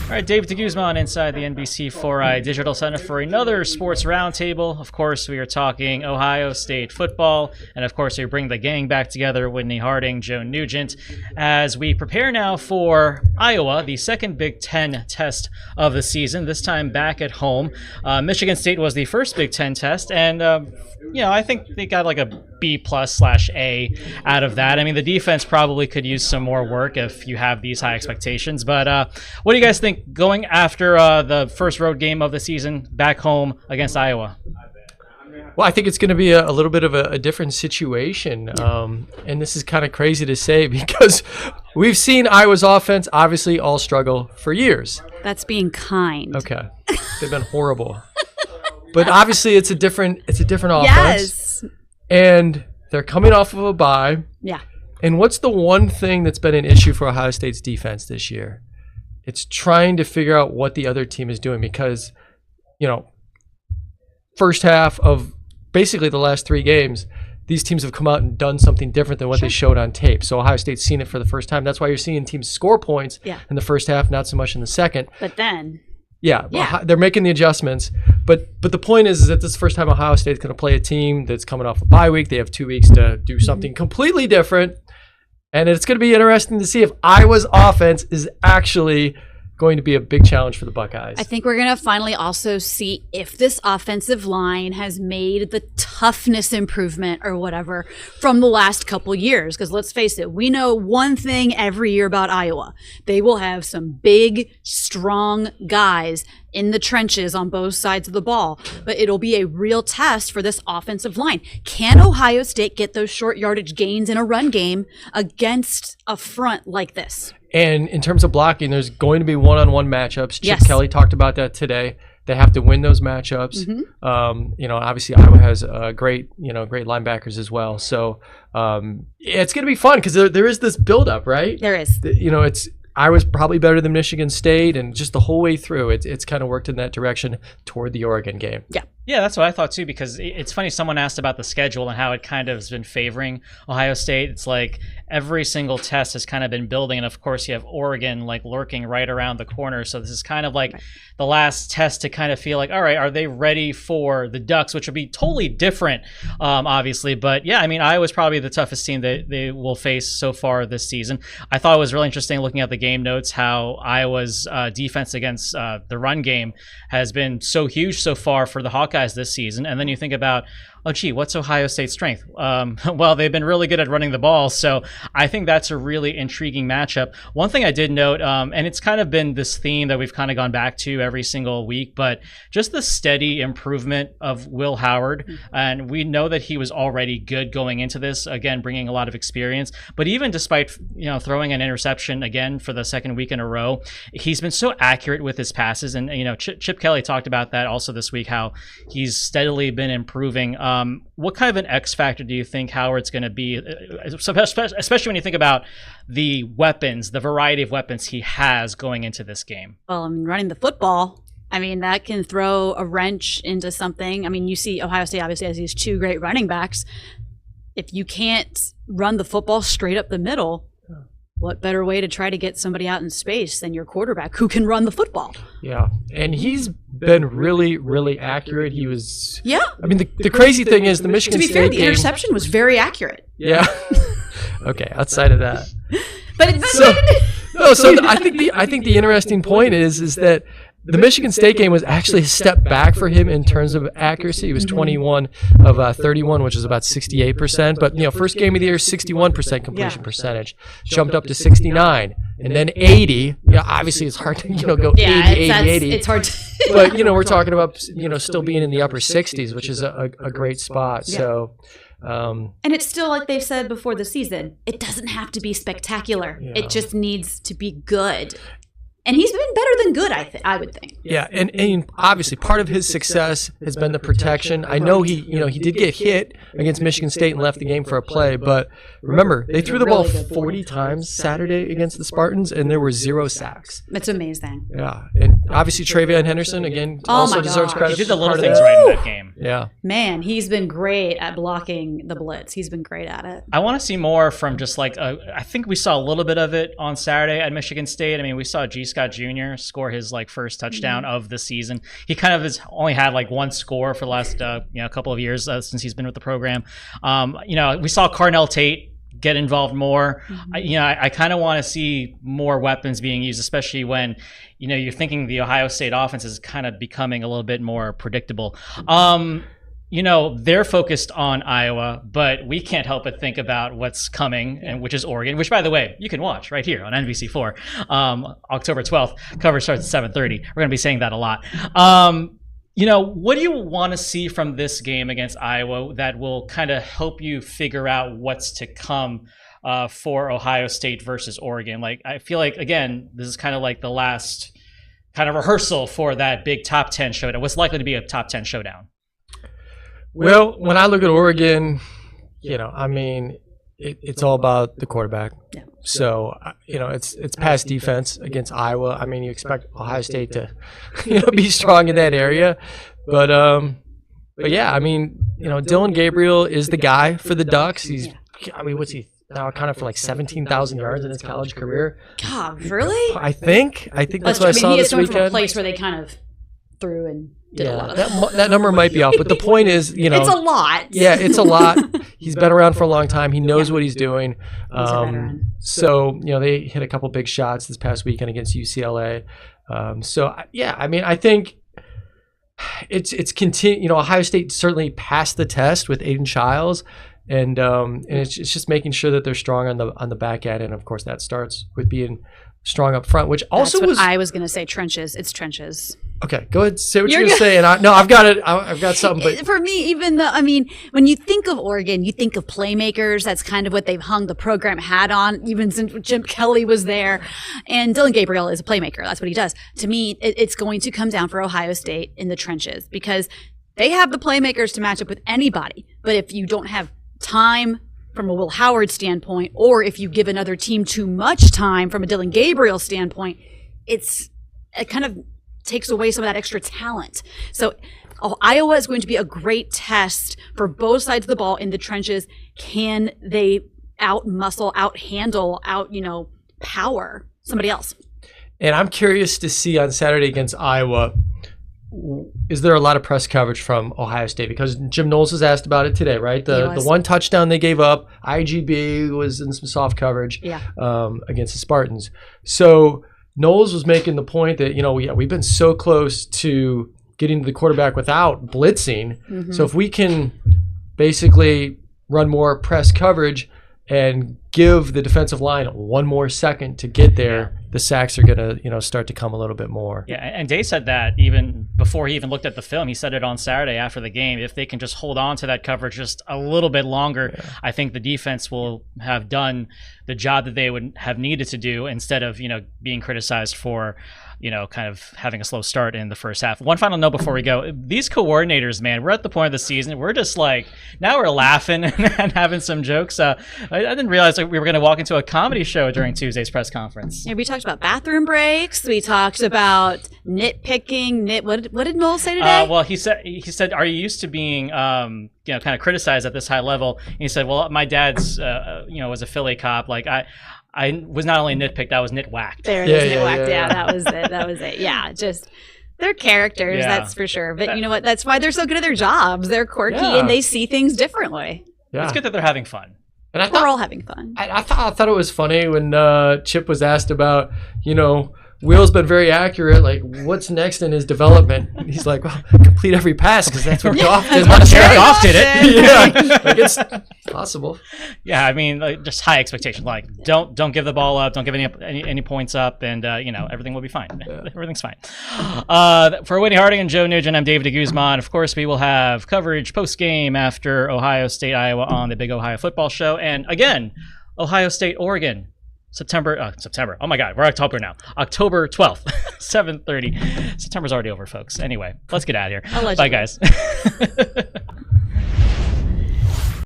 All right, David DeGuzman inside the NBC4 Digital Center for another sports roundtable. Of course, we are talking Ohio State football, and of course, we bring the gang back together, Whitney Harding, Joe Nugent, as we prepare now for Iowa, the second Big Ten test of the season, this time back at home. Michigan State was the first Big Ten test, and I think they got like a B+/A out of that. I mean, the defense probably could use some more work if you have these high expectations. But what do you guys think going after the first road game of the season back home against Iowa? Well, I think it's going to be a little bit of a different situation. And this is kind of crazy to say because we've seen Iowa's offense obviously all struggle for years. That's being kind. Okay. They've been horrible. But obviously it's a different offense. Yes. And they're coming off of a bye. Yeah. And what's the one thing that's been an issue for Ohio State's defense this year? It's trying to figure out what the other team is doing because, first half of basically the last three games, these teams have come out and done something different than what they showed on tape. So Ohio State's seen it for the first time. That's why you're seeing teams score points in the first half, not so much in the second. But then... Yeah, they're making the adjustments. But the point is that this is the first time Ohio State's going to play a team that's coming off a bye week. They have 2 weeks to do something completely different. And it's going to be interesting to see if Iowa's offense is actually going to be a big challenge for the Buckeyes. I think we're going to finally also see if this offensive line has made the toughness improvement or whatever from the last couple years. Because let's face it, we know one thing every year about Iowa. They will have some big, strong guys in the trenches on both sides of the ball. But it'll be a real test for this offensive line. Can Ohio State get those short yardage gains in a run game against a front like this? And in terms of blocking, there's going to be one-on-one matchups. Chip Kelly talked about that today. They have to win those matchups. Obviously Iowa has great linebackers as well. So it's going to be fun because there is this buildup, right? There is. Iowa's probably better than Michigan State, and just the whole way through, it's kind of worked in that direction toward the Oregon game. Yeah, that's what I thought too, because it's funny, someone asked about the schedule and how it kind of has been favoring Ohio State. It's like every single test has kind of been building, and of course you have Oregon like lurking right around the corner. So this is kind of like the last test to kind of feel like, all right, are they ready for the Ducks, which would be totally different, obviously. But yeah, I mean, Iowa's probably the toughest team that they will face so far this season. I thought it was really interesting looking at the game notes how Iowa's defense against the run game has been so huge so far for the Hawkeyes this season. And then you think about, oh, gee, what's Ohio State's strength? Well, they've been really good at running the ball. So I think that's a really intriguing matchup. One thing I did note, and it's kind of been this theme that we've kind of gone back to every single week, but just the steady improvement of Will Howard. And we know that he was already good going into this, again, bringing a lot of experience. But even despite, throwing an interception again for the second week in a row, he's been so accurate with his passes. And, Chip Kelly talked about that also this week, how he's steadily been improving. What kind of an X factor do you think Howard's going to be, especially when you think about the weapons, the variety of weapons he has going into this game? Well, running the football, that can throw a wrench into something. You see Ohio State obviously has these two great running backs. If you can't run the football straight up the middle, what better way to try to get somebody out in space than your quarterback who can run the football? Yeah, and he's been really, really accurate. He was... Yeah. The crazy thing is the Michigan State game... To be fair, the interception was very accurate. Yeah. Okay, outside of that. But it's... I think the interesting point is that the Michigan State game was actually a step back for him in terms of accuracy. He was 21 of 31, which is about 68%. But, first game of the year, 61% completion percentage. Jumped up to 69. And then 80. Obviously it's hard to, go 80. It's hard to... But, we're talking about, still being in the upper 60s, which is a great spot. Yeah. So... and it's still, like they've said before the season, it doesn't have to be spectacular. Yeah. It just needs to be good. And he's been better than good, I would think. Yeah, and obviously part of his success has been the protection. I know he did get hit against Michigan State and left the game for a play, but remember, they threw the ball 40 times Saturday against the Spartans, and there were 0 sacks. That's amazing. Yeah, and Obviously, Travion Henderson, again, Oh also my deserves gosh. credit. He did the for little part of things that. right in that game. Yeah. Man, he's been great at blocking the blitz. He's been great at it. I want to see more from just like I think we saw a little bit of it on Saturday at Michigan State. I mean, we saw G. Scott Jr. score his like first touchdown of the season. He kind of has only had like one score for the last couple of years since he's been with the program. We saw Carnell Tate get involved more. I kind of want to see more weapons being used, especially when you're thinking the Ohio State offense is kind of becoming a little bit more predictable. They're focused on Iowa, but we can't help but think about what's coming, and which is Oregon, which, by the way, you can watch right here on NBC4. October 12th. Coverage starts at 7:30. We're going to be saying that a lot. What do you want to see from this game against Iowa that will kind of help you figure out what's to come for Ohio State versus Oregon? Like, I feel like, again, this is kind of like the last kind of rehearsal for that big top 10 showdown. What's likely to be a top 10 showdown? Well, when I look at Oregon, it's all about the quarterback. Yeah. So, it's past defense against Iowa. I mean, you expect Ohio State to, be strong in that area. But yeah, I mean, Dylan Gabriel is the guy for the Ducks. He's, what's he now accounted for like 17,000 yards in his college career? God, really? I think that's what I saw this weekend. From a place where they kind of threw and did a lot of that number might be off, but the point is, it's a lot. Yeah, it's a lot. He's been around for a long time. He knows what he's doing. He's a veteran. So they hit a couple big shots this past weekend against UCLA. I think it's continue. Ohio State certainly passed the test with Aiden Childs, and it's just making sure that they're strong on the back end, and of course that starts with being strong up front, which also That's what I was going to say. Trenches. It's trenches. Okay, go ahead. Say what you're going to say. And I've got it. I've got something. But for me, even though, when you think of Oregon, you think of playmakers. That's kind of what they've hung the program hat on, even since Jim Kelly was there. And Dylan Gabriel is a playmaker. That's what he does. To me, it's going to come down for Ohio State in the trenches because they have the playmakers to match up with anybody. But if you don't have time from a Will Howard standpoint, or if you give another team too much time from a Dylan Gabriel standpoint, it kind of takes away some of that extra talent. So Iowa is going to be a great test for both sides of the ball in the trenches. Can they out-muscle, out-handle, power somebody else? And I'm curious to see on Saturday against Iowa, is there a lot of press coverage from Ohio State? Because Jim Knowles was asked about it today, right? The one touchdown they gave up, IGB was in some soft coverage against the Spartans. So Knowles was making the point that, we've been so close to getting to the quarterback without blitzing. Mm-hmm. So if we can basically run more press coverage and give the defensive line one more second to get there, the sacks are going to, start to come a little bit more. Yeah, and Day said that even before he even looked at the film. He said it on Saturday after the game. If they can just hold on to that coverage just a little bit longer, I think the defense will have done the job that they would have needed to do instead of, being criticized for, kind of having a slow start in the first half. One final note before we go. These coordinators, man, we're at the point of the season. We're just like, now we're laughing and having some jokes. I didn't realize we were going to walk into a comedy show during Tuesday's press conference. Yeah, we talked about bathroom breaks. We talked about nitpicking. What did Knowles say today? Well, he said, are you used to being, kind of criticized at this high level? And he said, well, my dad's, was a Philly cop. Like I was not only nitpicked, I was nitwhacked. There it is, nitwhacked. Yeah, that was it. That was it. Yeah, just they're characters, that's for sure. But you know what? That's why they're so good at their jobs. They're quirky and they see things differently. Yeah. It's good that they're having fun. And we're all having fun. I thought it was funny when Chip was asked about, Will's been very accurate. Like, what's next in his development? And he's like, well, complete every pass because that's what Goff did. Jared Goff did it. Yeah, like it's possible. Yeah, just high expectation. Like, don't give the ball up. Don't give any points up, and everything will be fine. Yeah. Everything's fine. For Whitney Harding and Joe Nugent, I'm David DeGuzman. Of course, we will have coverage post game after Ohio State Iowa on the Big Ohio Football Show, and again, Ohio State Oregon. September. Oh my God, we're October now. October 12th, 7:30. September's already over, folks. Anyway, let's get out of here. Bye, guys.